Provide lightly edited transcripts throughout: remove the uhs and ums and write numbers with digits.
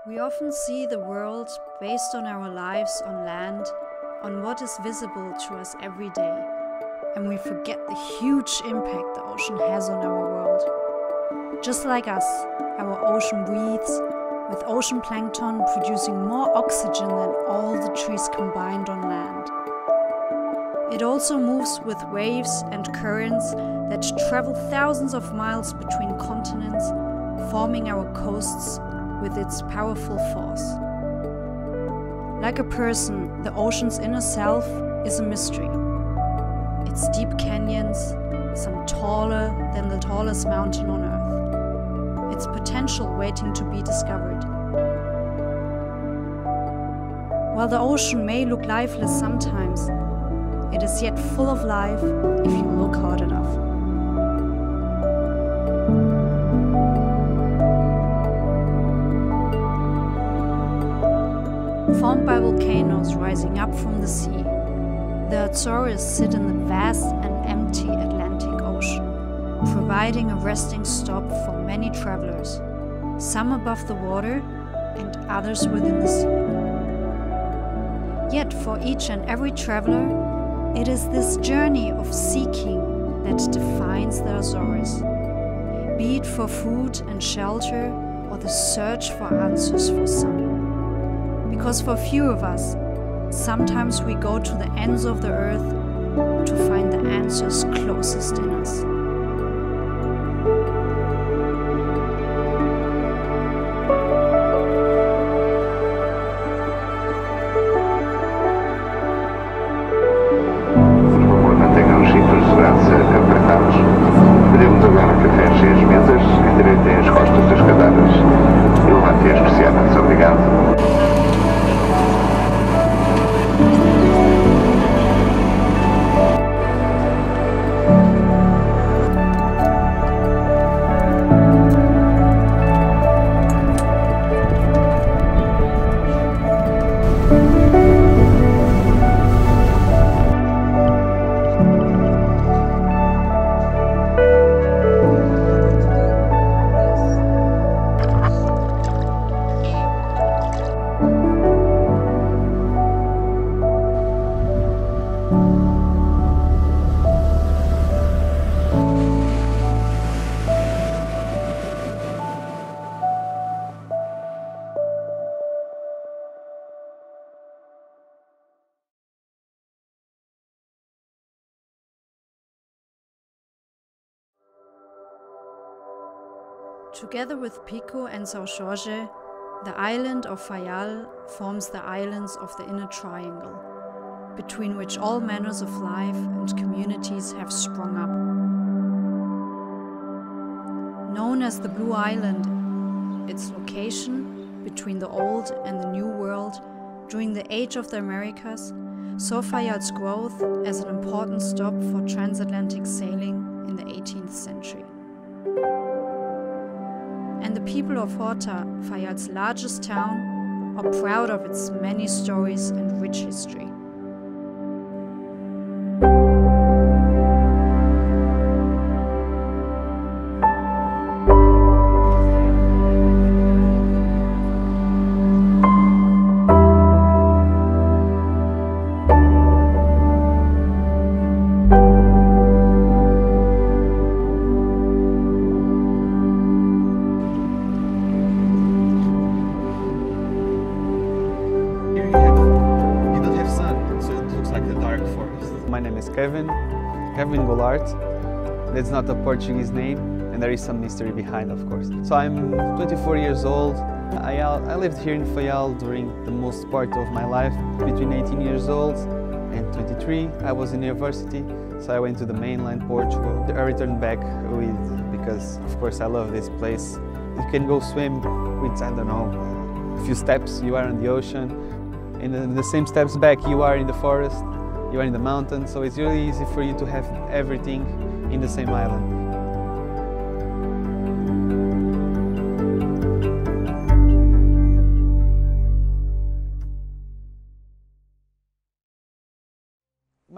We often see the world based on our lives on land, on what is visible to us every day, and we forget the huge impact the ocean has on our world. Just like us, our ocean breathes, with ocean plankton producing more oxygen than all the trees combined on land. It also moves with waves and currents that travel thousands of miles between continents, forming our coasts with its powerful force. Like a person, the ocean's inner self is a mystery. Its deep canyons, some taller than the tallest mountain on Earth. Its potential waiting to be discovered. While the ocean may look lifeless sometimes, it is yet full of life if you look hard enough. Formed by volcanoes rising up from the sea, the Azores sit in the vast and empty Atlantic Ocean, providing a resting stop for many travelers, some above the water and others within the sea. Yet for each and every traveler, it is this journey of seeking that defines the Azores, be it for food and shelter or the search for answers for some. Because for few of us, sometimes we go to the ends of the earth to find the answers closest in us. Mantenham os cintos de segurança apertados. Pedimos agora cafés e as mesas, endireitem as costas das cadeiras e levantem as persianas. Obrigado. Together with Pico and Sao Jorge, the island of Faial forms the islands of the inner triangle, between which all manners of life and communities have sprung up. Known as the Blue Island, its location between the old and the new world during the Age of the Americas saw Faial's growth as an important stop for transatlantic sailing in the 18th century. And the people of Horta, Faial's largest town, are proud of its many stories and rich history. My name is Kevin Goulart. That's not a Portuguese name, and there is some mystery behind, of course. So I'm 24 years old. I lived here in Faial during the most part of my life, between 18 years old and 23. I was in university, so I went to the mainland Portugal. I returned back because, of course, I love this place. You can go swim with, I don't know, a few steps, you are in the ocean. In the same steps back, you are in the forest. You are in the mountains, so it's really easy for you to have everything in the same island.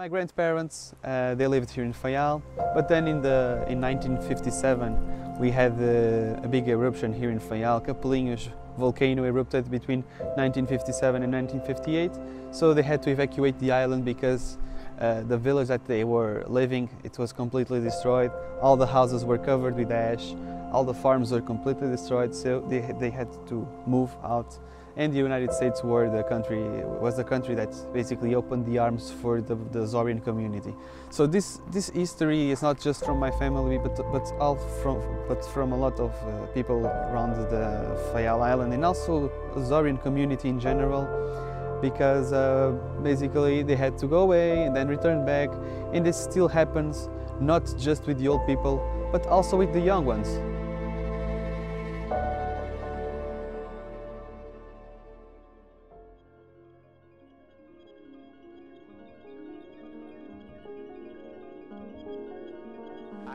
My grandparents, they lived here in Faial, but then in 1957 we had a big eruption here in Faial. Capelinhos volcano erupted between 1957 and 1958, so they had to evacuate the island because the village that they were living, it was completely destroyed. All the houses were covered with ash, all the farms were completely destroyed, so they had to move out. And the United States was the country that basically opened the arms for the Azorian community. So this history is not just from my family, but from a lot of people around the Faial Island, and also Azorian community in general, because basically they had to go away and then return back, and this still happens not just with the old people, but also with the young ones.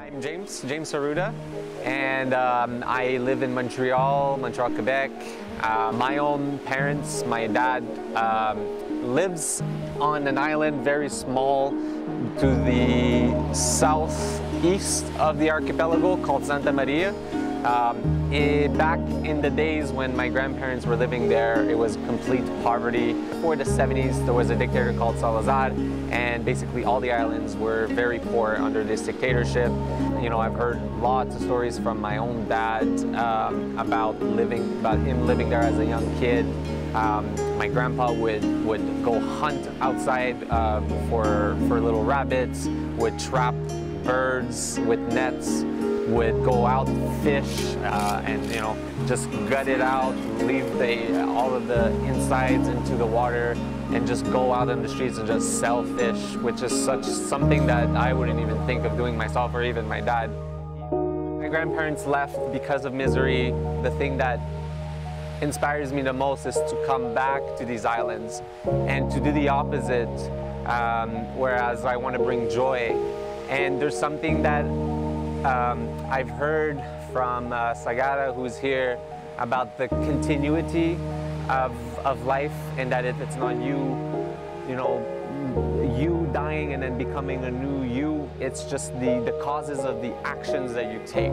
I'm James Saruda, and I live in Montreal, Quebec. My own parents, my dad lives on an island very small to the southeast of the archipelago called Santa Maria. Back in the days when my grandparents were living there, it was complete poverty. Before the 70s, there was a dictator called Salazar, and basically all the islands were very poor under this dictatorship. You know, I've heard lots of stories from my own dad about him living there as a young kid. My grandpa would go hunt outside for little rabbits, would trap birds with nets, would go out fish and just gut it out, leave all of the insides into the water, and just go out on the streets and just sell fish, which is something that I wouldn't even think of doing myself or even my dad. My grandparents left because of misery. The thing that inspires me the most is to come back to these islands and to do the opposite, whereas I want to bring joy. And there's something that I've heard from Sagara, who's here, about the continuity of life, and that if it's not you dying and then becoming a new you, it's just the causes of the actions that you take.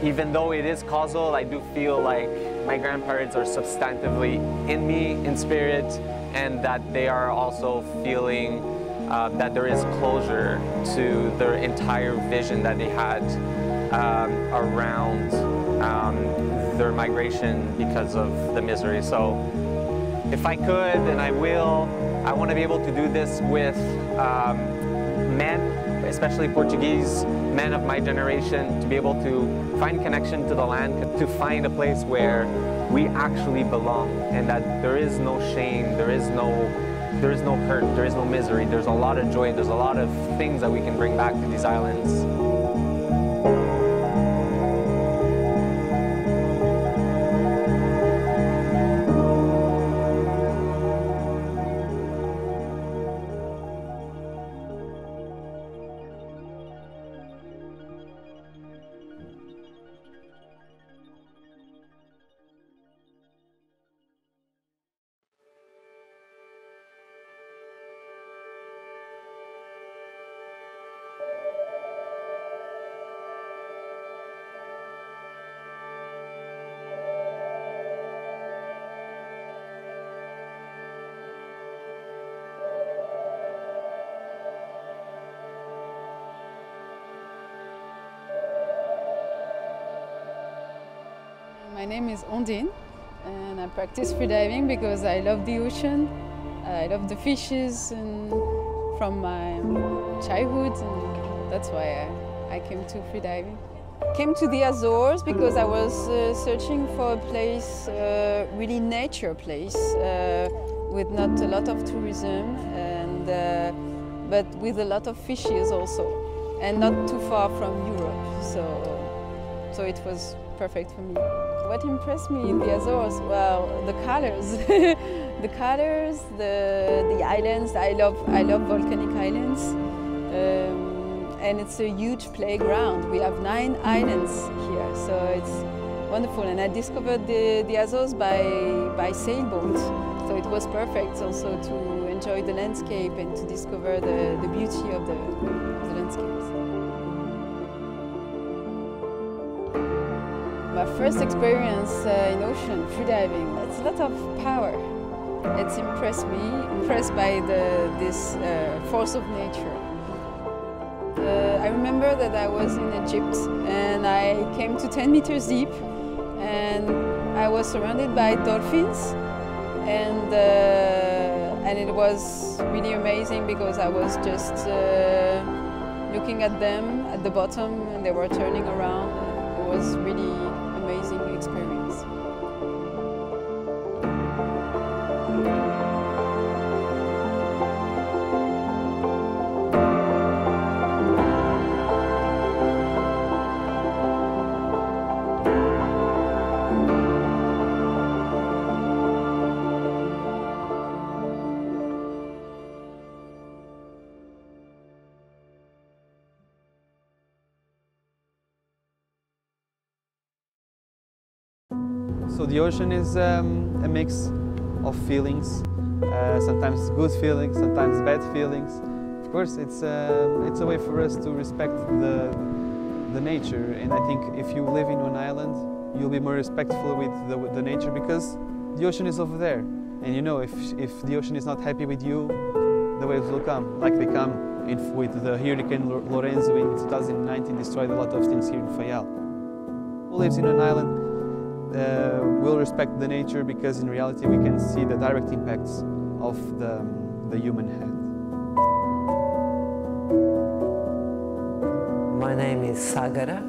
Even though it is causal, I do feel like my grandparents are substantively in me, in spirit, and that they are also feeling that there is closure to their entire vision that they had around their migration because of the misery. So if I could, and I will, I want to be able to do this with men, especially Portuguese men of my generation, to be able to find connection to the land, to find a place where we actually belong, and that there is no shame, there is no hurt, there is no misery, there's a lot of joy, there's a lot of things that we can bring back to these islands. My name is Ondine, and I practice freediving because I love the ocean. I love the fishes and from my childhood, and that's why I came to freediving. Came to the Azores because I was searching for a place, really nature place, with not a lot of tourism, and but with a lot of fishes also, and not too far from Europe. So it was perfect for me. What impressed me in the Azores? Well, the colors, the colors, the islands. I love volcanic islands, and it's a huge playground. We have 9 islands here, so it's wonderful. And I discovered the Azores by sailboat. So So it was perfect also to enjoy the landscape and to discover the beauty of the landscapes. My first experience in ocean freediving, it's a lot of power. It's impressed by this force of nature. I remember that I was in Egypt and I came to 10 meters deep and I was surrounded by dolphins and it was really amazing because I was just looking at them at the bottom and they were turning around. It was really amazing experience. So the ocean is a mix of feelings, sometimes good feelings, sometimes bad feelings. Of course, it's a way for us to respect the nature, and I think if you live in one island, you'll be more respectful with the nature because the ocean is over there. And you know, if the ocean is not happy with you, the waves will come, like they come with the Hurricane Lorenzo in 2019, destroyed a lot of things here in Faial. Who lives in an island will respect the nature because in reality we can see the direct impacts of the human hand. My name is Sagara.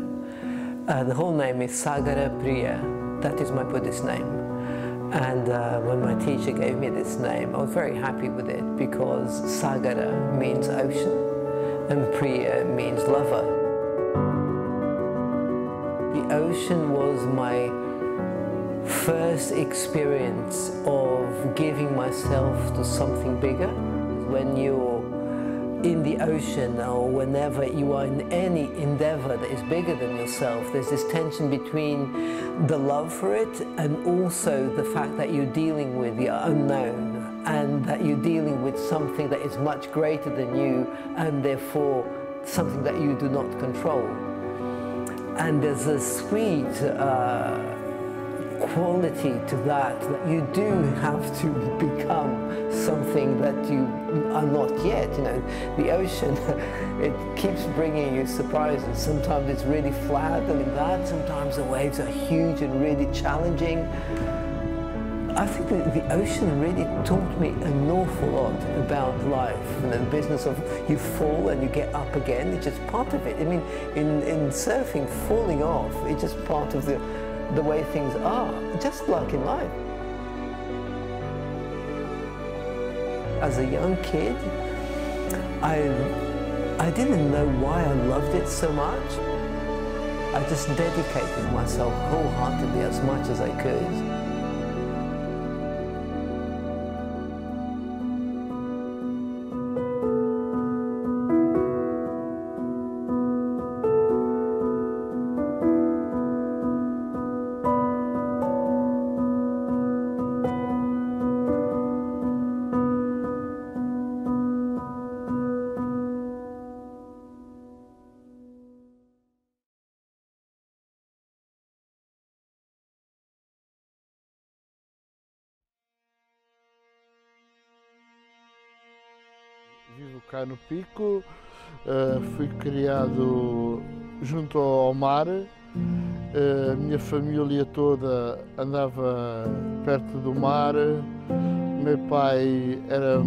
The whole name is Sagara Priya. That is my Buddhist name. And when my teacher gave me this name, I was very happy with it because Sagara means ocean and Priya means lover. The ocean was my first experience of giving myself to something bigger. When you're in the ocean or whenever you are in any endeavor that is bigger than yourself, there's this tension between the love for it and also the fact that you're dealing with the unknown and that you're dealing with something that is much greater than you and therefore something that you do not control. And there's a sweet quality to that you do have to become something that you are not yet. You know, the ocean, it keeps bringing you surprises. Sometimes it's really flat and like that. Sometimes the waves are huge and really challenging. I think that the ocean really taught me an awful lot about life. And the business of you fall and you get up again, it's just part of it. I mean, in surfing, falling off, it's just part of the way things are, just like in life. As a young kid, I didn't know why I loved it so much. I just dedicated myself wholeheartedly as much as I could. Vivo cá no Pico, fui criado junto ao mar, a minha família toda andava perto do mar, meu pai era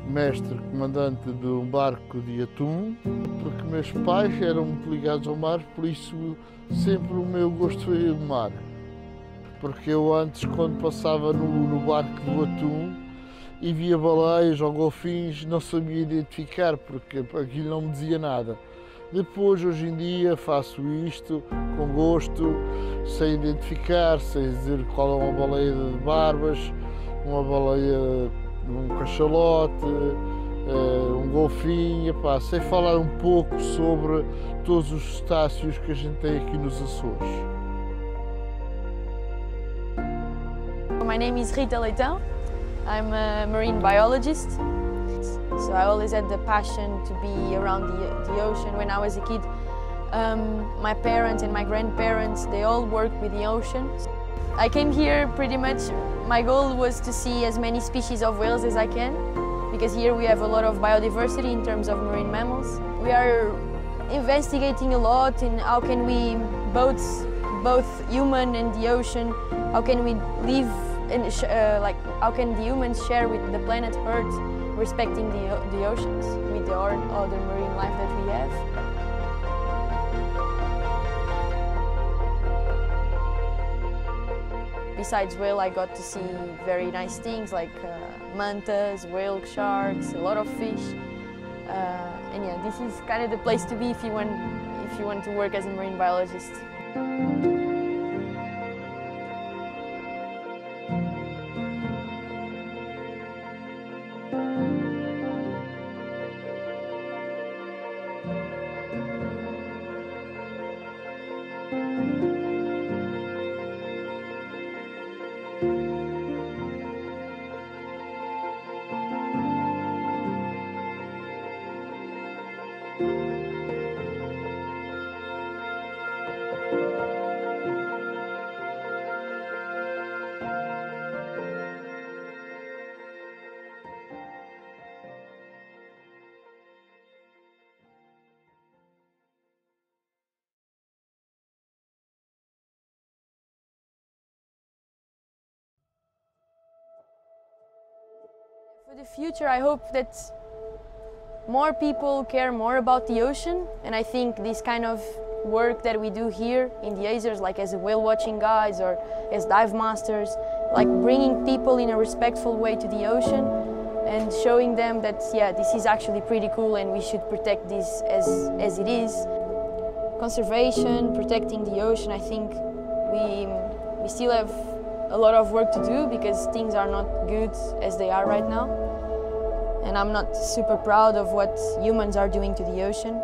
mestre comandante de um barco de atum, porque meus pais eram muito ligados ao mar, por isso sempre o meu gosto foi o mar. Porque eu antes, quando passava no barco do atum, e via baleias ou golfinhos, não sabia identificar, porque aquilo não me dizia nada. Depois, hoje em dia, faço isto com gosto, sem identificar, sem dizer qual é uma baleia de barbas, uma baleia, um cachalote, um golfinho, sei falar um pouco sobre todos os cetáceos que a gente tem aqui nos Açores. My name is Rita Leitin. I'm a marine biologist, so I always had the passion to be around the ocean. When I was a kid, my parents and my grandparents, they all worked with the ocean. I came here pretty much, my goal was to see as many species of whales as I can, because here we have a lot of biodiversity in terms of marine mammals. We are investigating a lot in how can we, both human and the ocean, how can we live and how can the humans share with the planet Earth, respecting the oceans with the other marine life that we have. Besides whale, I got to see very nice things like mantas, whale sharks, a lot of fish. And yeah, this is kind of the place to be if you want to work as a marine biologist. For the future, I hope that more people care more about the ocean, and I think this kind of work that we do here in the Azores, like as a whale watching guides or as dive masters, like bringing people in a respectful way to the ocean and showing them that, yeah, this is actually pretty cool and we should protect this as it is. Conservation, protecting the ocean, I think we still have a lot of work to do because things are not good as they are right now. And I'm not super proud of what humans are doing to the ocean.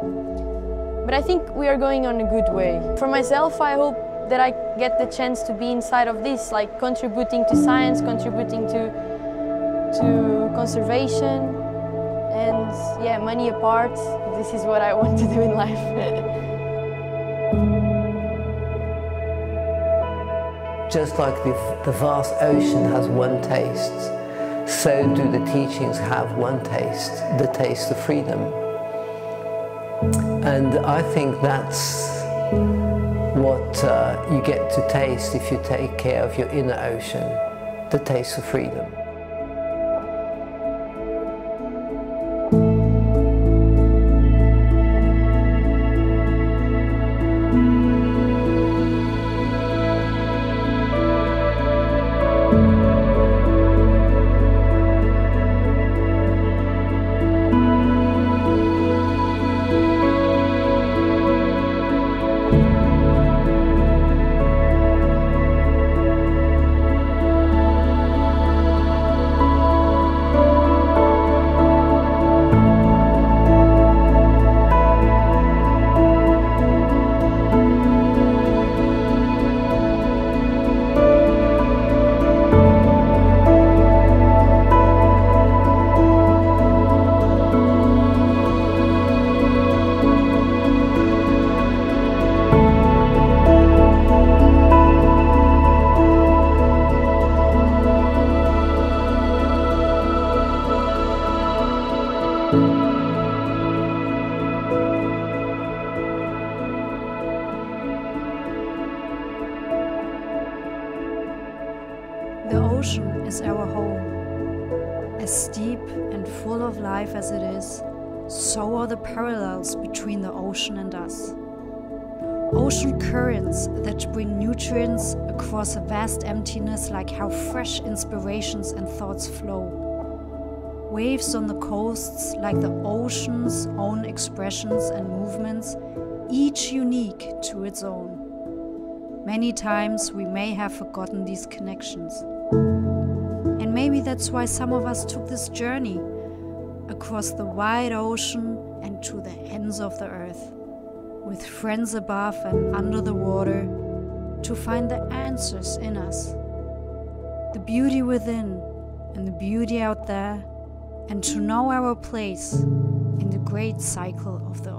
But I think we are going on a good way. For myself, I hope that I get the chance to be inside of this, like contributing to science, contributing to conservation. And yeah, money apart, this is what I want to do in life. Just like the vast ocean has one taste, so do the teachings have one taste, the taste of freedom. And I think that's what you get to taste if you take care of your inner ocean, the taste of freedom. The ocean is our home. As deep and full of life as it is, so are the parallels between the ocean and us. Ocean currents that bring nutrients across a vast emptiness, like how fresh inspirations and thoughts flow. Waves on the coasts, like the ocean's own expressions and movements, each unique to its own. Many times we may have forgotten these connections. And maybe that's why some of us took this journey across the wide ocean and to the ends of the earth, with friends above and under the water, to find the answers in us, the beauty within, and the beauty out there, and to know our place in the great cycle of the